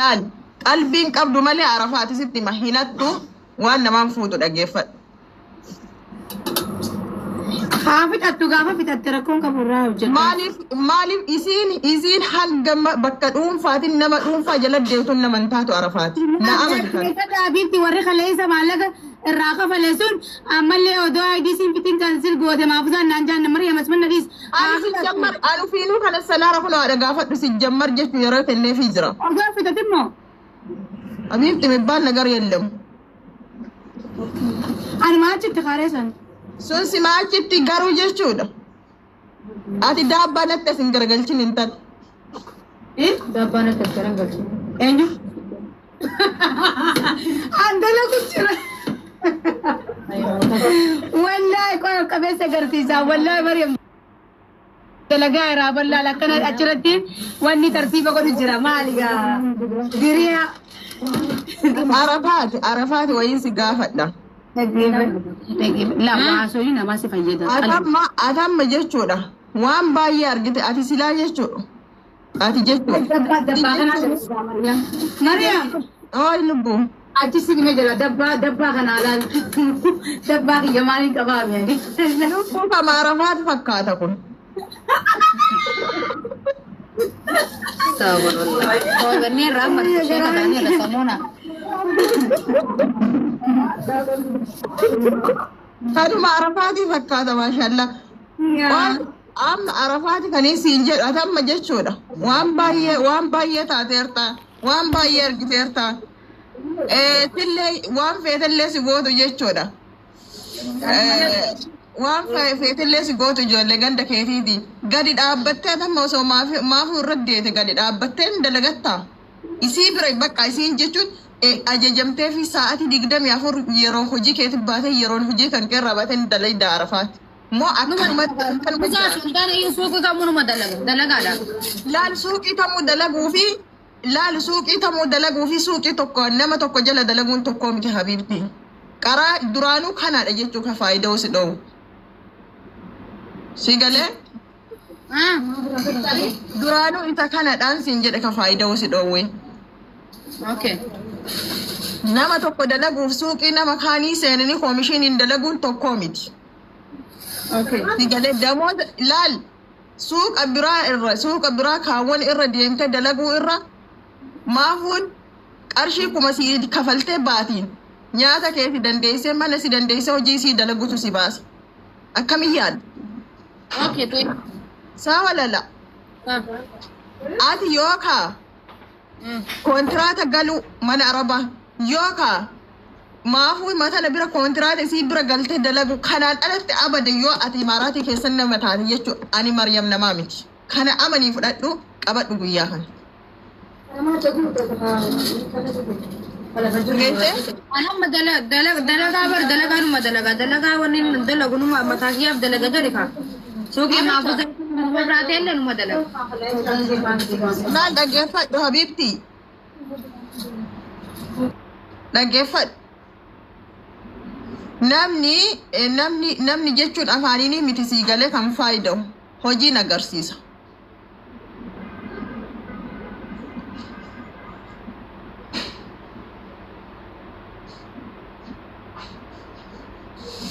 لال قلبين قبض مالي عرفات ستي محيناتو وانا ما نفوتو دقيفت خافت أتوقع في تتركون كبرها وجد مالي إزين حق بكتون فاتن نما تون فجلت ديوتون نما انتهتو عرفات نعم كده حبيبتي وريخ ليس معلقة الراقة فلسون أما اللي أودو عيدي سيمبتين كانسل قوة ما أفضل نانجان نمريا مسمنا ديس أنا سيجمر أنا فينو كان السنارة كنو أدقافت سيجمر جيش يروت اللي في جرا أرجع في تتمو حبيبتي مبال نقر يلم أنا ما أجيت خارجا سونسي ما أجيتي قارو جيشودا أتي دابا نتسن قرقلشين انتد إيه؟ دابا نتسن قرقلشين أينو عندنا كتير والله كل كبيسة قرتيزا والله مريم تلقى راب الله لكن أشرتي واني ترتيبه قد جرا ماليا ديريا عرفات وين سقافت لا لا ما سوينا ما سفيدا أتم ما جشودا وان باير قلت أتي سلا جشو أتي جشو مريم أي لبو أجي سيجي جلا دبا خنالا دبا يماني كباب يعني لبو كم عرفات فكاتكم صبر والله هو غني رام شيء كذاني لسمونا هذا ما عرفاتي فكاتا ما شاء الله أم عرفاتي كني سينجر أتم ما جشودا وان بايه تاتيرتا وان باير كتيرتا تلي وان فيت اللي سيقودو جشودا وان فيت اللي سيقودو جولة غندا كيتيدي قد دابتة تم سو ما في رديت قد دابتة دلغتا يسي بري بقى يسين جشود أججمتي في ساعة دقدم يافور يرون خجي كيتب باتي يرون خجي كان كراباتين دلي دعرفات مو أكثر ما كان بزاف سلطان أي سوق كمون ما دلق على لا السوق تمو دلقوا في لا السوق تمو دلقوا في سوق تكو نما تكو جل دلقون تكو مك حبيبتي كرا درانو كان أجيتو كفايدة وسدو سيجله درانو إنت كان دانسين جد كفايدة وسدو وين أوكي نما تكو دلقوا في سوق نما كاني سينني كوميشين دلقون تكو ميت أوكي سيجله دمو لال سوق أبراء كاون إرّا ديمت دلقوا إرّا ما هون أرشي كما سيد كفلت باتين نياتا كيف دنديسة ما نسي دنديسة وجيسي دلقوا تسيباس أكميان أوكي طيب سوا لا آتي يوكا كونتراتا قالوا من عربا يوكا ما هو مثلا برا كونترات سي برا قلت دلقوا كانت ألت أبدا يو أتي ماراتي كيسن متاني يجو أني مريم نمامك كان أمني فلاتو أبد بقياها أنا ما دلق أبر دلق أنا ما دلق ونين دلق ونما متاجي أب دلق جريكا سوكي ما أفوز مراتين لين ما دلق ما دقيفت حبيبتي دقيفت namni jechuun afaaniin miti siigalee kan faayidawu hojiin agarsiisa.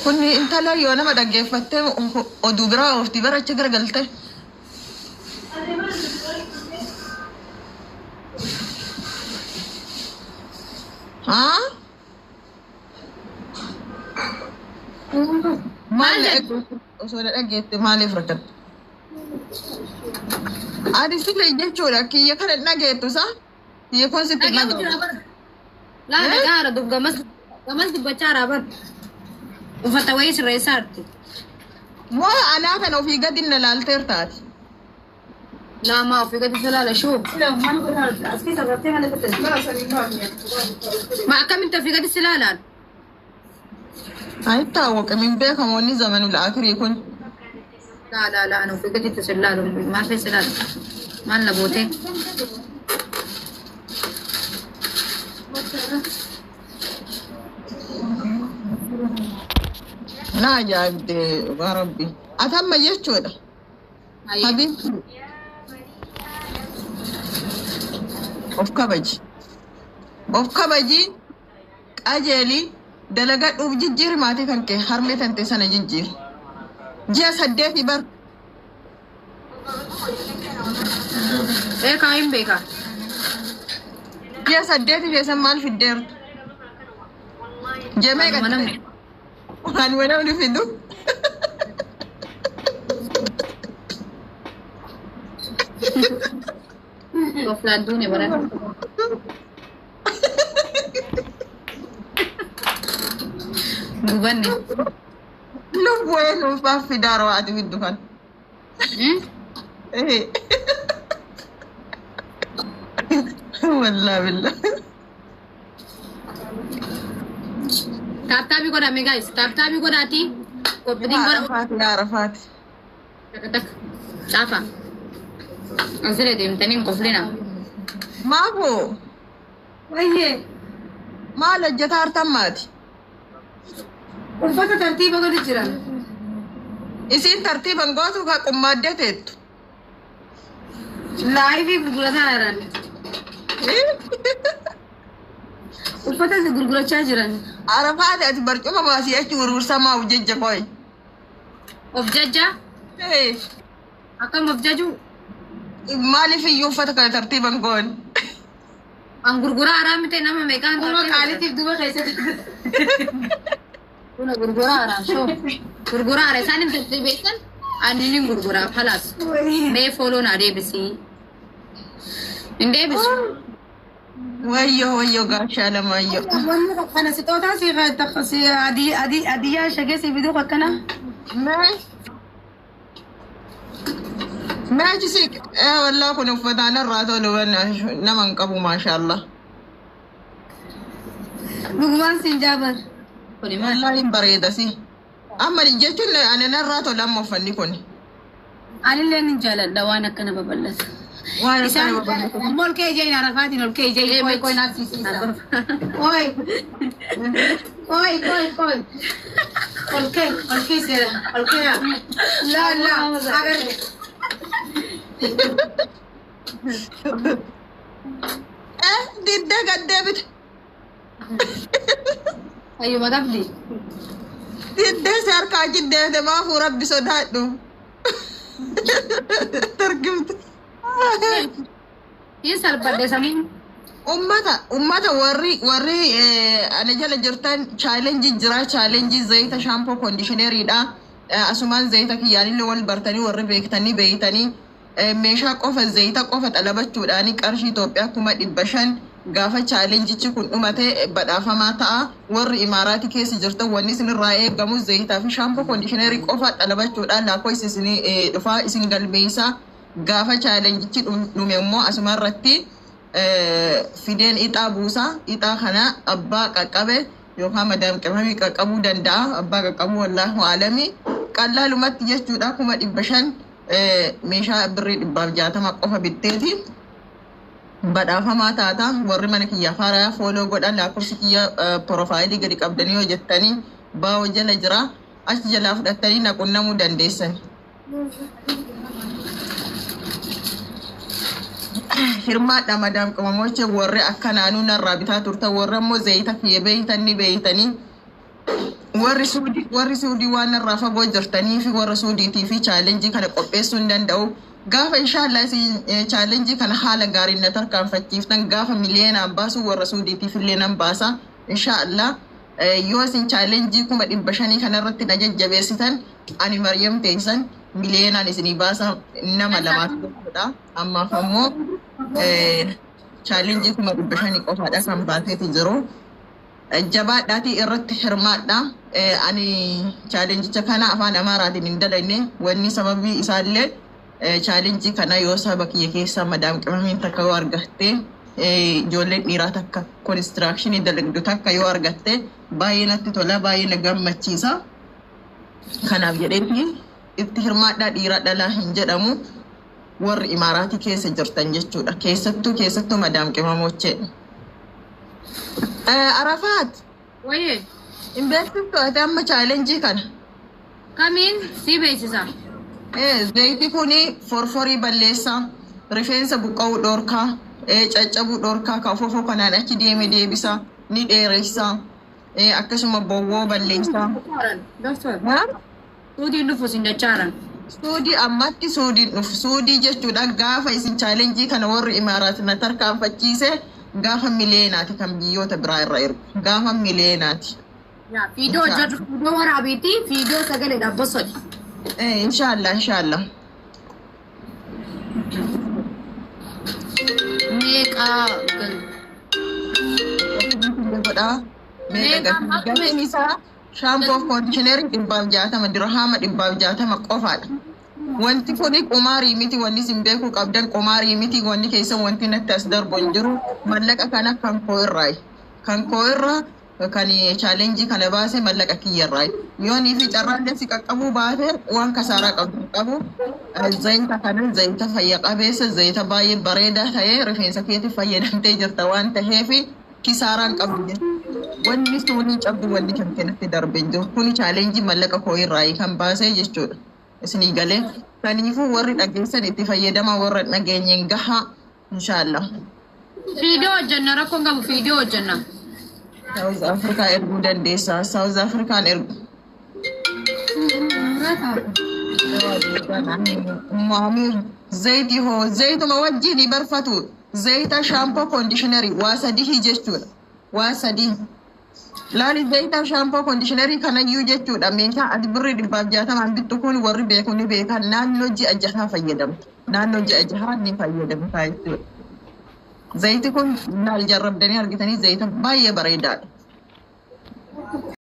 Kun intala yoo nama dhaggeeffattee oduu biraa oofti baracha garagalte. Haa? Maal osoo dhageette maaliif rakkatte? Ati sille jechuudha kiyya kana dhageettu isaa kiyya kun sitti dhaga'a. Laa dhagaara dub gamas dubbachaara bar uffata wayii sirreessaarti. Moo anaa kana ofii gadi na laalteer taati? Lama ofii gadi salaala shuu. Ma akkamitti ofii gadi salaalaan? አይታወቅ ምን በከሞኒ ዘመኑ ለአክሪ ይኩን لا انا في قد تسلال ما في سلال ما لنا بوتي لا يا ربي اتم يشودا حبيبي of cabbage of kabaji qajeeli dalaga dhuf jijjiir maatii kan kee harmee tante sana jijjiir ji'a 8 bar kaayim beeka ji'a 8 keessa maal fiddeertu jamee manamne waan wanamni fidu goflaan duune baran gubanne lubbuun nuufaa fidaara waati fiddu kan والله بالله taaptaabii godhame guys taaptaabii godhaati qophiin godha عرفات tak caafa asire deemtanii qoflina ما هو wayye ما لجتار تماتي uffata tartiiba godhu jiran isin tartiiban gootu ka qummaaddeteettu laayifii gurgurataa jiran uffata gurgurachaa jiran Arafaati ati barcuma baasii achi gurgursamaa hojjejja koy of jajja akkam of jaju maaliif iyyuu uffata kana tartiiban goon an gurguraa araam ta'e nama meeqaan kuma qaaliitiif duba keessatti kuna gurguraa araam shoo gurguraa ara isaan hin tartiibeessan ani nin gurguraa khalaas mee fooloon adeebisii hin deebisu wayyo gaashaa lamaayyo kana sitootaa si takhasi adiyaa shageesi biduu akkana maachi si wallaa kun uffataan irraa tolu nama hin qabu maashaallah dhugumaan siin jaabar wallaa hin bareeda si amma jechuun ani narraa tolu amma uffanni kun anillee nin jaaladha waan akkana babal'ata waan isaan akkana babal'ata mol kee jeen arafaatiin ol kee jeen koy naafsiisiisa koy ol kee seera ol kee la agar didda gaddeebite ayyuma gabdi didda si harkaa jiddeete maafuu rabbi sodaadhu targimte yin salphadhe samiin ummata warri ana jala jirtan challenge jira challenge zayita shampoo conditioneryidha asumaan zayita kiyyaanillee wal bartanii warri beektanii meeshaa qofa zayita qofa dhalabachuudhaani qarshii Itoophiyaa 500 gaafa challenge kun dhumate badhaafamaa ta'a warri imaaraati keessa jirtan wanni isinirraa eegamu zayitaa fi shampoo conditionery qofa dhalabachuudhaan laakoo isin dhufaa isin galmeessa gaafa challenge dhume immoo asuma irratti fideen ixaa buusa ixaa kana abbaa qaqqabe yookaan madaam qamami qaqqabuu danda'a abbaa qaqqabuu wallaahu alami qallaalumatti jechuudha 500 meeshaa birrii 160 qofa bitteeti badhaafamaa taata warri mana kiyyaa faaraa fooloo godhan lakkoofsi kiyya profaayilii gadi qabdanii yoo jettanii baawoo jala jira achi jalaa fudhattanii naqunnamuu dandeessan. Hirmaadha madaam qamamoche warri akka naannoo narraa bitaa turtan warri ammoo zayita kiyya beeytanii warri suudii waan narraa fagoo jirtanii fi warra suudiitii fi chaalenjii kana qopheessuu hin danda'u. Gaafa inshallah si challenge kana haala gaariin na tarkaanfachiiftan gaafa miliyeenaan baasu warra suudiitiif illee nan baasa inshallah yoo isin challenge 500 kana irratti na jajjabeessitan ani Maryam teessan miliyeenaan isinii baasa nama lamaaf godha ammaaf ammoo challenge 500 qofaadha kan baaseeti jiru jabaadhaatii irratti hirmaadha ani challenge kana afaan Amaaraatiin hin dalagne wanni sababii isaallee challenge kana yoo saba kiyya keessa madaam qamamiin takka yoo argatte ijoolleen dhiiraa takka construction dalagdu takka yoo argatte baay'ee natti tola baay'ee na gammachiisa kanaaf jedheeti itti hirmaadhaa dhiira dhalaa hin jedhamu warri imaaraatii keessa jirtan jechuudha keessattuu madaam qamamoche Arafat waye investu ati amma challenge kana kamiin si beeksisa zayti kuni forforii balleessa rifeensa buqqa'uu dhorkaa caccabu dhorkaa ka fofo kanaan achi deeme deebisa ni dheeressa akkasuma bowwoo balleessa Suudiin dhufu sin dachaaran. suudii ammatti suudiin dhufu suudii jechuudha gaafa isin chaalenjii kana warri imaaraati na tarkaanfachiise gaafa mileenaati kan biyyoota biraa irra ergu gaafa mileenaati Fiidoo hojjetu fiidoo waraabiiti fiidoo sagalee dhaabbasodha. inshallah Meeqaa gatiin isaa shampoo fi koondishineerii 160 dirhama 160 qofaadha. Wanti kun qumaarii miti wanni isin beekuu qabdan qumaarii miti wanni keessa wanti natti as darbu hin jiru mallaqa kana kan koo irraa kan chaalenjii kana baase mallaqa kiyyarraa yoonii fi carraallee si qaqqabuu baate waan kasaaraa qabu zayita kana zayita fayya qabeessa zayita baay'ee bareedaa ta'ee rifeensa keetti fayyadamtee jirta waan ta'eef kisaaraan qabdu wanni suunii cabdu wanni kan kennatti darbee jiru kun chaalenjii mallaqa koo irraa kan baasee jechuudha isinii galee kaniifuu warri dhageessan itti fayyadama warra dhageenyeen gahaa inshallah. fiidoo hojjenna rakkoon qabu fiidoo hojjenna. South Africa erguu dandeessa. South African ergu. Maamuu zayti hoo zaytuma wajjin barfatu zayita shampoo koondishinerii waa sadii jechuudha. Waa sadii. Laali zayita shampoo koondishinerii kanayyuu jechuudha. Meeshaa ati birrii 160 bittu kun warri beeku ni beekan naannoo ji'a jahaa fayyadamtu. Naannoo ji'a jahaa ni fayyadamtaa jechuudha. Zayti kun naal jarrabdanii argitanii zayita baay'ee bareedaadha.